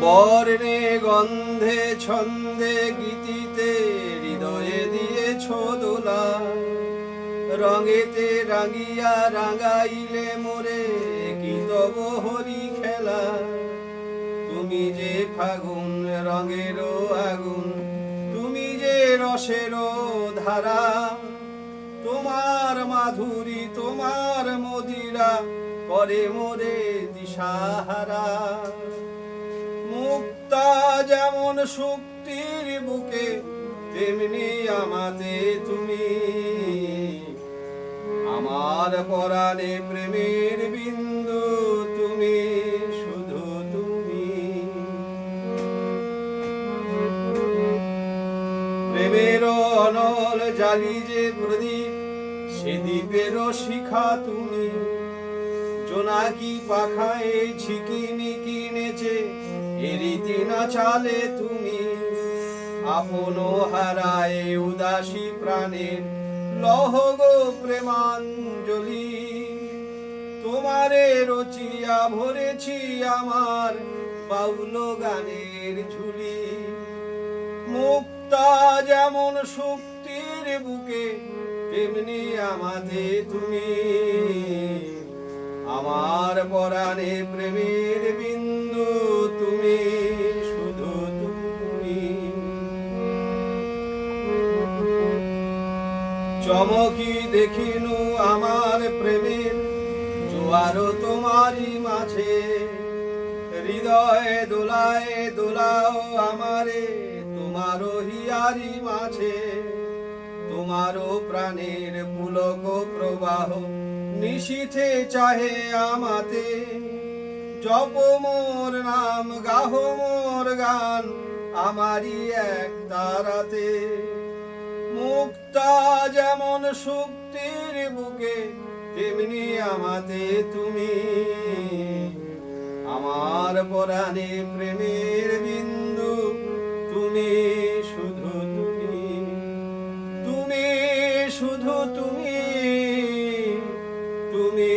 বর্ণে গন্ধে ছন্দে গীতিতে হৃদয়ে দিয়েছ দোলা, রঙেতে রাঙিয়া রাঙাইলে মোরে কি তব হরি খেলা। তুমি যে ফাগুন রঙেরও আগুন, তুমি যে রসেরও ধারা, তোমার মাধুরী তোমার মদিরা করে মোরে দিশাহারা। মুক্তা যেমন শক্তির বুকে, তেমনি আমাতে তুমি, আমার পরাণে প্রেমের বিন্দু তুমি, শুধু তুমি। প্রেমের অনল জালি যে প্রদীপ, সে দ্বীপের শিখা তুমি। জোনাকি পাখায় ঝিকিমিকি নেচে এরীতি না চালে তুমি। আপন হারায় উদাসী প্রাণের লহ গো প্রেমাঞ্জলি। তোমারে রচিয়া ভরেছি আমার বাউল গানের ঝুলি। মুক্তা যেমন শক্তির বুকে, তেমনি আমাতে তুমি, আমার পরাণে প্রেমের বিন্দু তুমি, শুধু তুমি। চমকি দেখিনু আমার প্রেমের জোয়ার তোমারই মাঝে। হৃদয়ে দোলায় দোলাও আমারে তোমারও হিয়ারি মাঝে। তোমারও প্রাণের পুলক প্রবাহ নিশীথে চাহে আমাতে। জপ মোর নাম গাহ মোর গান আমারই এক তারাতে। মুক্তা যেমন শক্তির বুকে, তেমনি আমাতে তুমি, আমার পরাণে প্রেমের বিন্দু তুমি, শুধু তুমি। তুমি শুধু তুমি, তুমি